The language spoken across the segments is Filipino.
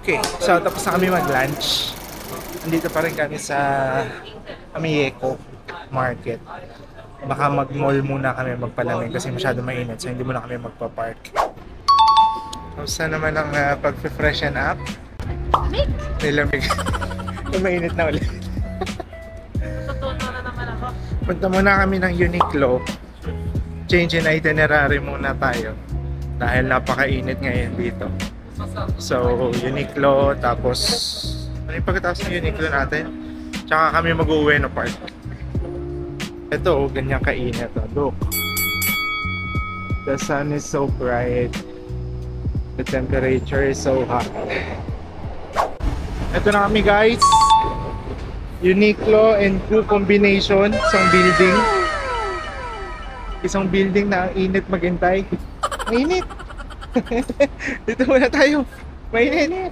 Okay, so tapos na kami mag-lunch. Nandito pa rin kami sa Amieco Market. Baka mag-mall muna kami magpalamig kasi masyado mainit, so hindi muna kami magpa-park. Tapos na naman ang pag-freshen up. Nilamig. Mainit na ulit. Punta muna kami ng Uniqlo. Change in itinerary muna tayo. Dahil napakainit ngayon dito. So, Uniqlo, tapos ano yung pagkatapos ng Uniqlo natin? Tsaka kami mag-uwi no park. Ito, ganyan kainit. Look. The sun is so bright. The temperature is so hot. Ito na kami guys. Uniqlo and Q combination. Isang building na ang init maghintay. Mainit! Dito muna tayo. Mainit.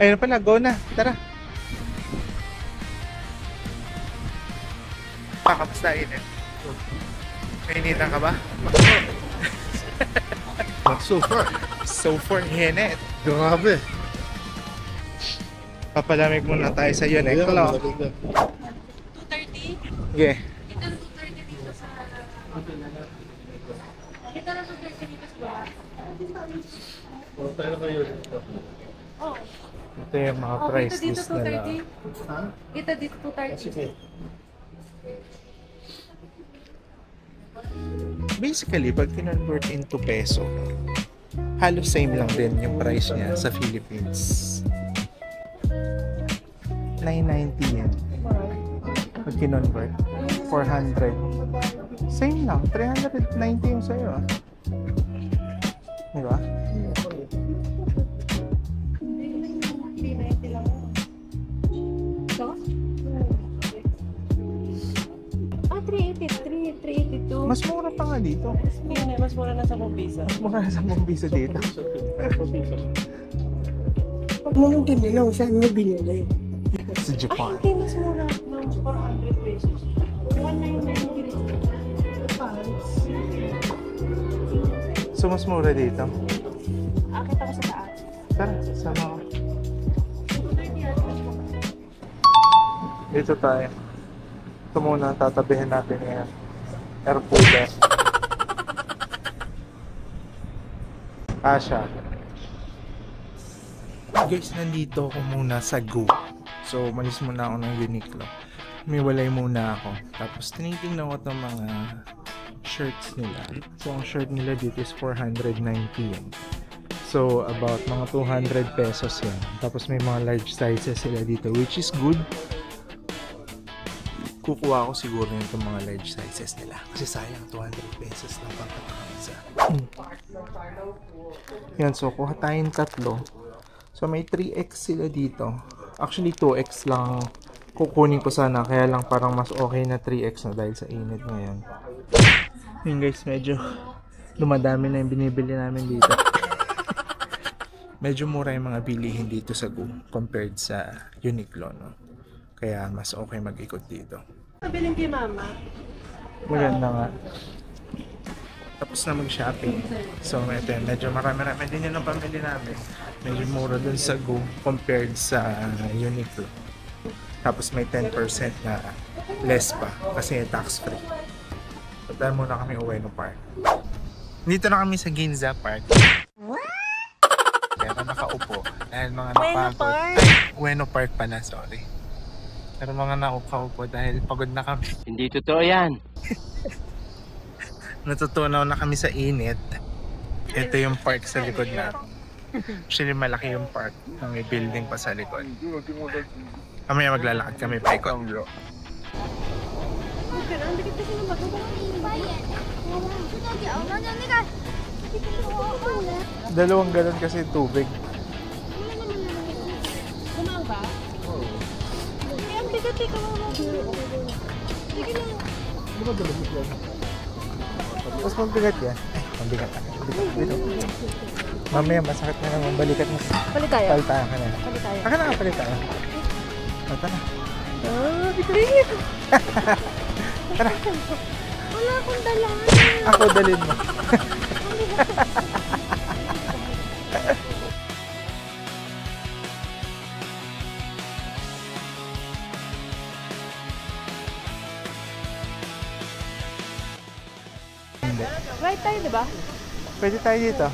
Ayun pala, go na. Tara. Kamusta init? Mainitan ka ba? So far, init. Grabe. Papalamig muna tayo sa Uniqlo. 230? Okay. Ito na 230 dito sa... Ito na 230 dito sa baba. Oh. Ito yung mga price Ito dito list nila. 230. Ito dito 230. Basically, pag kinonvert into peso, halos same lang din yung price niya sa Philippines. 990 yan. Pag kinonvert, 400. Same lang, 390 yung sa'yo ah. Diba? 390 lang. Ito? 382. Mas mura pa nga dito. Mas mura na sa Mombisa. Mas mura na sa Mombisa dito. Pag mo nung tinilaw, saan mo binili? Sa Japan. Ay, hindi mas mura ng 400 pesos. 199 So mas mura dito. Akit ako sa taas. Tara, sama ko. Dito tayo. Ito muna, tatabihin natin yung air cooler. Asya. Guys, nandito ako muna sa Go. So, malis muna ako ng Uniqlo. Umiwalay muna ako. Tapos, tinitingnan ko itong mga shirts nila. So, ang shirt nila dito is 490 yen. So, about mga 200 pesos yan. Tapos, may mga large sizes sila dito, which is good. Kukuha ko siguro yung itong mga large sizes nila. Kasi sayang, 200 pesos lang pagkakaisa. Yan, so kuha tayong tatlo. So may 3X sila dito. Actually 2X lang kukunin ko sana. Kaya lang parang mas okay na 3X na dahil sa init ngayon. Yun guys, medyo dumadami na yung binibili namin dito. Medyo mura yung mga bilihin dito sa Go compared sa Uniqlo, no? Kaya mas okay mag-ikot dito. Nabiling kay mama. Maganda nga. Tapos na mag-shopping. So, ito yun. Medyo marami-rami din yun ang pamili namin. Medyo mura dun sa Go compared sa Uniqlo. Tapos may 10% na less pa kasi tax-free. So, dahil muna kami Ueno Park. Dito na kami sa Ginza Park. Pero nakaupo. Dahil mga napagod. Ay, Ueno Park pala, sorry. Pero mga nakaupo dahil pagod na kami. Hindi totoo yan. Natutunaw na kami sa init. Ito yung park sa likod natin. Actually malaki yung park. May building pa sa likod. Mamaya maglalakad kami pa ikot. Dalawang galon kasi tubig. Kumang ba? Ang bigat ka mo. Sige lang. Mas mabigat yan. Ay, mabigat. Mamaya masakit na naman. Balikat mo. Palit tayo. Palitayan ka na. Palit tayo. Aka na, palitayan. Tara na. Bigat. Tara. Wala akong dala. Ako dalhin mo. Hindi. Right tayo, di ba? Pwede tayo dito.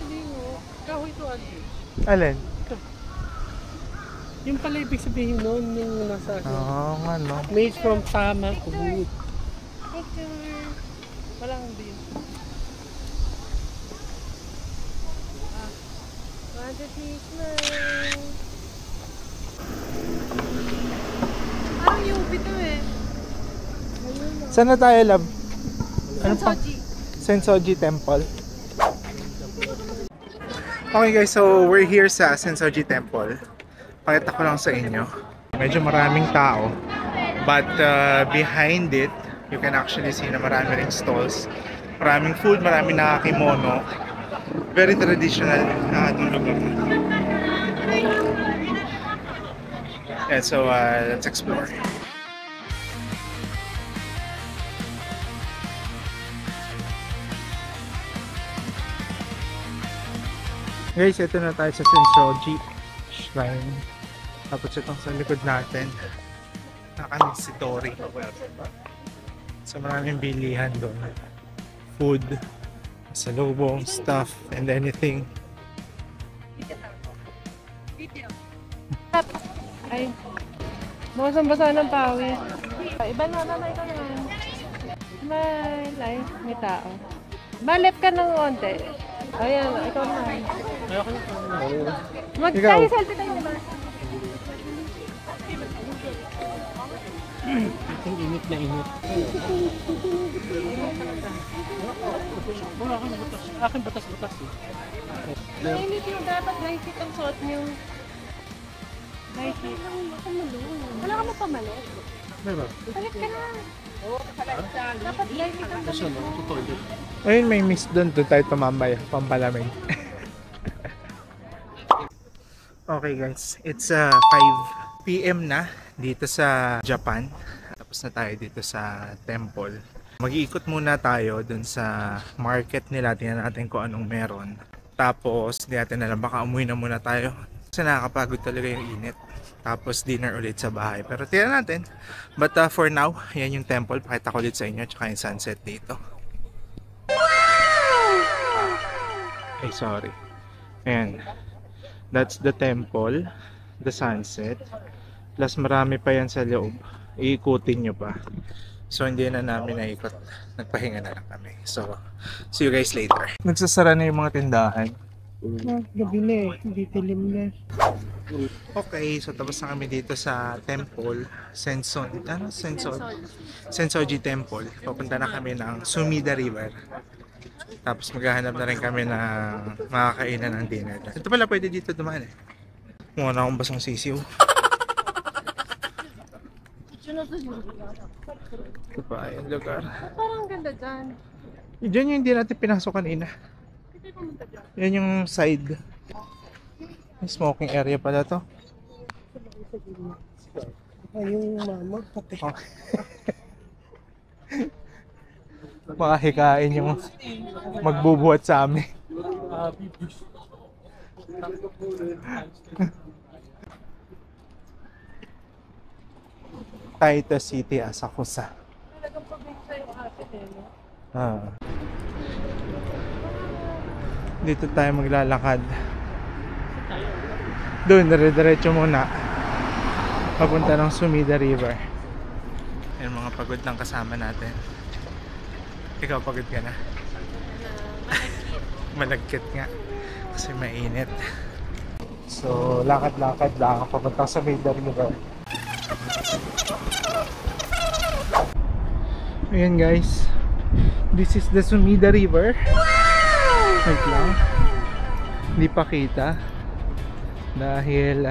Hindi mo. Kahoy to, Adi. Alin? Yung pala ibig sabihin noon, yung nasa Oo nga no. made from tama wood. Picture. Walang view. Want to see smile. Parang UV to eh. Saan na tayo, love? Ano pa? Soji. Sensoji Temple. Okay guys, so we're here sa Sensoji Temple. Pakita ko lang sa inyo. Medyo maraming tao. But behind it, you can actually see na marami ring stalls. Maraming food, maraming nakakimono. Very traditional itong lugar. Yeah, so let's explore. Guys, ito na tayo sa Sensoji Shrine. Tapos itong sa likod natin, Nakamishitori. So maraming bilihan doon. Food, salubong, stuff, and anything. Ay, basang-basa ng pawis. Iba naman ito naman. May tao. Malip ka ng konti. Ayan, ikaw naman. Ikaw. Tayo, selfie tayo ba? Ang init na init. Akin batas-batas eh. Mainit yung dapat dry fit ang suot niyo. Dry fit. Wala ka mapamalo. Meron. Palit ka na. Dapat dry fit ang Kasi damit ano, mo. totoo yun. Ayun, may mist doon. Doon tayo tumambay. Pampalamig. Okay guys, it's 5 PM na dito sa Japan. Tapos na tayo dito sa temple. Mag-iikot muna tayo dun sa market nila. Tingnan natin kung anong meron. Tapos, di natin alam, baka umuwi na muna tayo. Kasi nakakapagod talaga yung init. Tapos dinner ulit sa bahay. Pero tingnan natin. But for now, yan yung temple. Pakita ko ulit sa inyo. Tsaka yung sunset dito. Ay, sorry. Ayan. That's the temple. The sunset. Plus marami pa yan sa loob. Iikutin nyo pa. So hindi na namin naikot. Nagpahinga na lang kami. So, see you guys later. Nagsasara na yung mga tindahan. Gabi na eh, hindi tilim na. Okay, so tapos na kami dito sa temple. Sensoji Temple. Papunta na kami ng Sumida River. Tapos maghahanap na rin kami ng makakainan ng dinner. Ito pala pwede dito dumaan eh. Mukha na akong basang sisiw. Ito pa yung lugar. Parang ganda dyan. Diyan yung hindi natin pinasok kanina. Yan yung side. May smoking area pala to. Ay, yung mama, pati. Oh. Makahikain yung magbubuhat sa amin. Taita City, Asakusa. Talagang probinsya yung atin eh, no? Ah. Dito tayo maglalakad. Doon, dire-diretso muna. Papunta ng Sumida River. Yan mga pagod ng kasama natin. Ikaw pagod ka na? Malagkit nga. Kasi mainit. So, lakad-lakad lang. Papunta sa Sumida River. Ayan guys. This is the Sumida River. Wait lang. Hindi pa kita. Dahil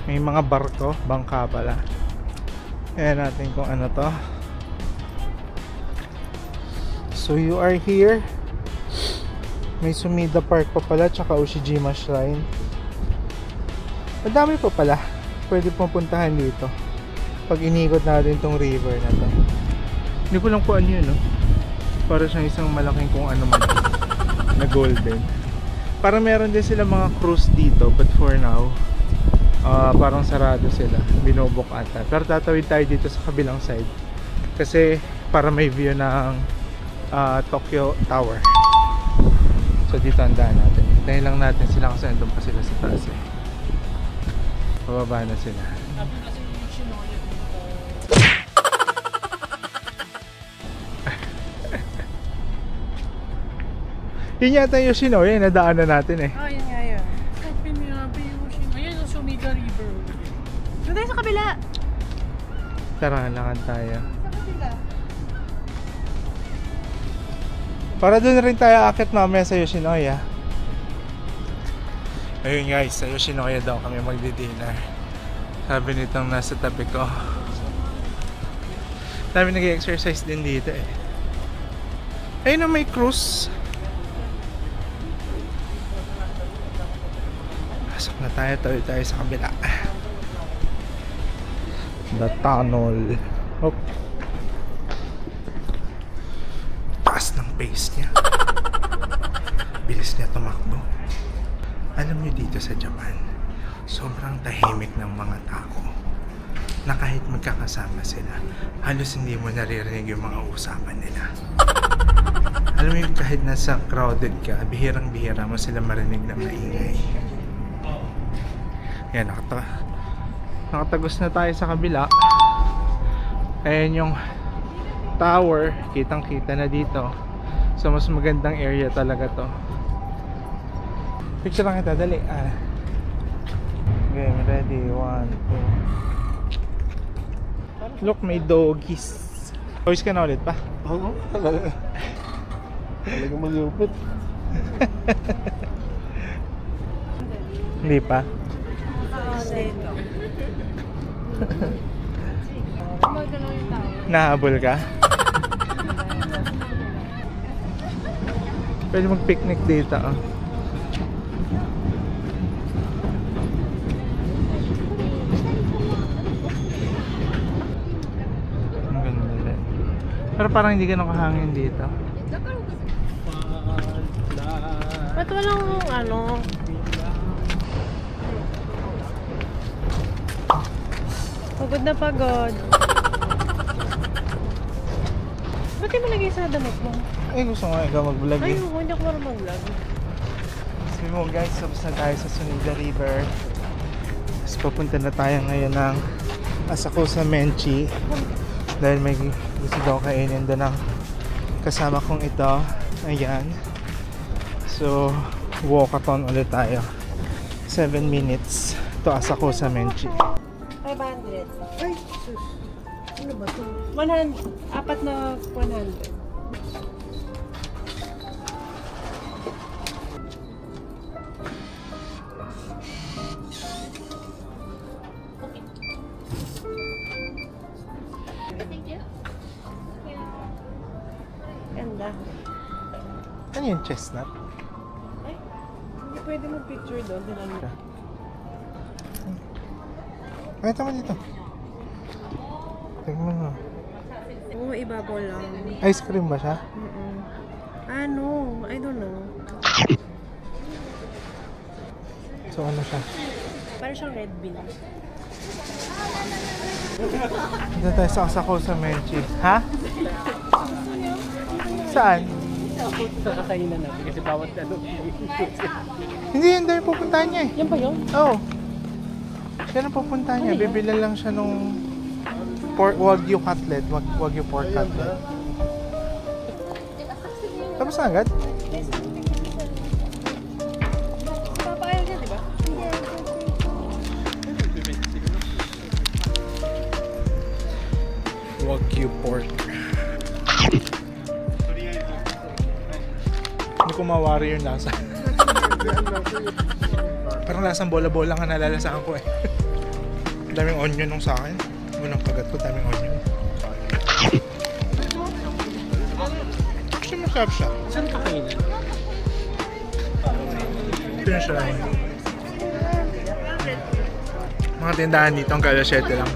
May mga barko, bangka pala. Ayan natin kung ano to. So you are here. May Sumida Park pa pala, tsaka Ushijima Shrine. Madami pa pala pwede pupuntahan dito pag inigot natin tong river na to. Hindi ko lang po ano yun, no? Para siyang isang malaking kung ano man na golden. Parang meron din sila mga cruise dito, but for now parang sarado sila, binubok ata. Pero tatawid tayo dito sa kabilang side kasi para may view ng Tokyo Tower. So dito ang daan natin. Hintayin lang natin sila kasi andun pa sila sa taas eh. Pababa na sila. Yun yata yung Yoshinoya, nadaanan natin eh. Oh, yun nga yun. Ay, pinabi yung Yoshinoya. Ayan yung Sumida River. Doon tayo sa kabila. Tara, lakad tayo. Sa kabila. Para doon rin tayo akit mamaya sa Yoshinoya. Ayun guys, sa Yoshinoya daw kami magdi-dinner. Sabi nitong nasa tabi ko. Dami nag-exercise din dito eh. Ayun na may cruise. Pasok na tayo, tawid tayo sa kabila. The tunnel. Hop. Taas ng pace niya. Bilis niya tumakbo. Alam niyo dito sa Japan, sobrang tahimik ng mga tao na kahit magkakasama sila, halos hindi mo naririnig yung mga usapan nila. Alam mo yung kahit nasa crowded ka, bihirang-bihira mo sila marinig na maingay. Yan, nakatagos na tayo sa kabila. Ayan yung tower, kitang-kita na dito. So mas magandang area talaga to. Picture lang kita, dali. Game ready, 1, 2. Look, may doggies. Pawis ka na ulit pa? Oo, talaga. Talagang malupit. Hindi pa. Nahabol ka? Pwede mag-picnic dito. Ang ganda din. Pero parang hindi ganun kahangin dito. Ba't walang ano? Pagod na pagod. Ba't di mo lagay sa damit mo? Eh, gusto nga ikaw mag-vlog Ay, eh. hindi ako marunong mag-vlog. Sabi mo guys, tapos na tayo sa Sumida River. Tapos papunta na tayo ngayon ng Asakusa Menchi. Dahil may gusto daw kainin doon ng kasama kong ito. Ayan. So, walkathon ulit tayo. 7 minutes to Asakusa Menchi. 500. Ay, sus. Ano ba ito? 100. Apat na 100. Ganda. Ano yung chestnut? Ay, hindi pwede mag-picture doon. Tinanong. Pakita mo dito. Tingnan mo. Oo, ibabaw lang. Ice cream ba siya? Ano? I don't know. So ano siya? Parang siyang red bean. Dito tayo sa Asakusa Menchi. Ha? Saan? Sa kakainan natin kasi bawat ano. Hindi, yun daw yung pupuntahan niya eh. Yan ba yun? Oo. Yan ang pupuntahan niya. Bibili lang siya nung Wagyu cutlet. Wagyu pork cutlet. Tapos na agad? Papayag yan, di ba? Wagyu pork. Hindi ko mawari yung lasa. Parang lasang bola-bola nga nalalasahan ko eh. Daming onion nung sa akin. Unang kagat ko, daming onion. Gusto mo sarap siya? Saan kakainan? Ito yung siya. Mga tindahan dito, ang kala 7 lang.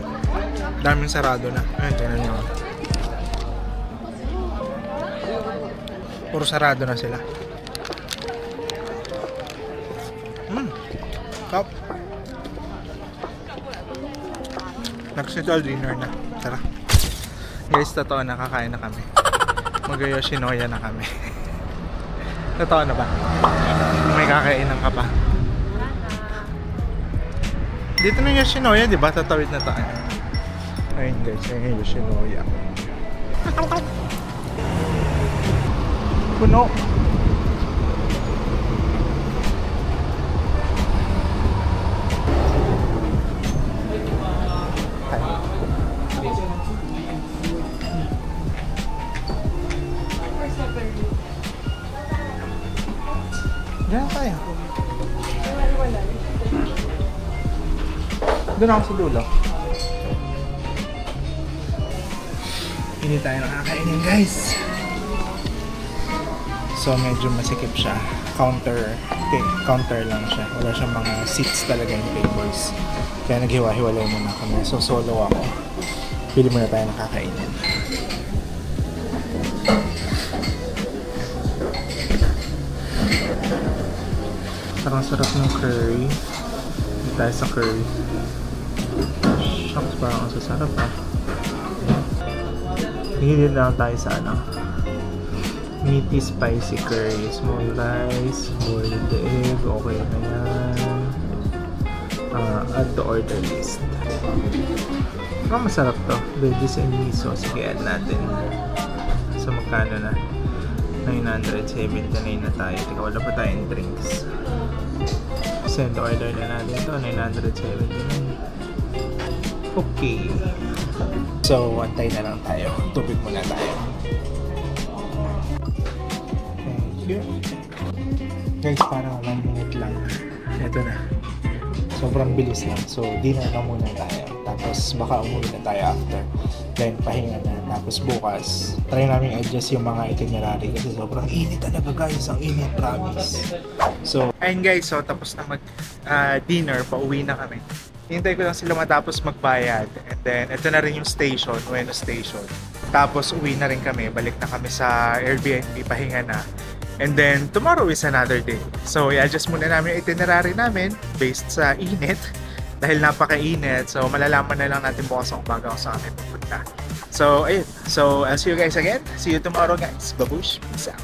Daming sarado na. Ayun, tingnan nyo. Puro sarado na sila. Top. Nag-settle dinner na. Tara. Guys, totoo na, kakain na kami. Mag-Yoshinoya na kami. Totoo na ba? May kakainan ka pa. Dito na yung Yoshinoya, di ba? Tatawid na tayo. Ayun guys, ayun yung Yoshinoya. Puno. Diyan tayo. Doon ako sa dulo. Hindi tayo nakakainin guys. So medyo masikip siya. Counter lang siya. Wala siyang mga seats talaga yung tables. Kaya naghiwa-hiwalay muna kami. So solo ako. Pili muna tayo nakakainin. Parang sarap ng curry. Hindi tayo sa curry. Shucks, parang ang sasarap ah. Hindi lang tayo sa ano. Meaty spicy curry. Small rice, boiled egg, okay na yan. Add to order list. Parang masarap to. Veggies and miso. Sige, add natin. So magkano na? 979 na tayo. Teka, wala pa tayong drinks. Send order na natin ito. 979. Okay. So, antay na lang tayo. Tubig muna tayo. Thank you. Guys, parang 1 minute lang. Ito na. Sobrang bilis lang. So, dinner na muna tayo. Tapos, baka umuwi na tayo after. Then, pahinga na. Tapos, bukas, try namin adjust yung mga itinerary kasi sobrang init talaga guys. Ang init, promise. So, ayun guys. So, tapos na mag-dinner. Pauwi na kami. Hintay ko lang sila matapos magbayad. And then, ito na rin yung station, Ueno Station. Tapos, uwi na rin kami. Balik na kami sa Airbnb, pahinga na. And then, tomorrow is another day. So, i-adjust muna namin yung itinerary namin based sa init. Dahil napaka-init. So, malalaman na lang natin bukas ang umaga kung saan kami pupunta. So, ayun. So, I'll see you guys again. See you tomorrow guys. Babush. Peace out.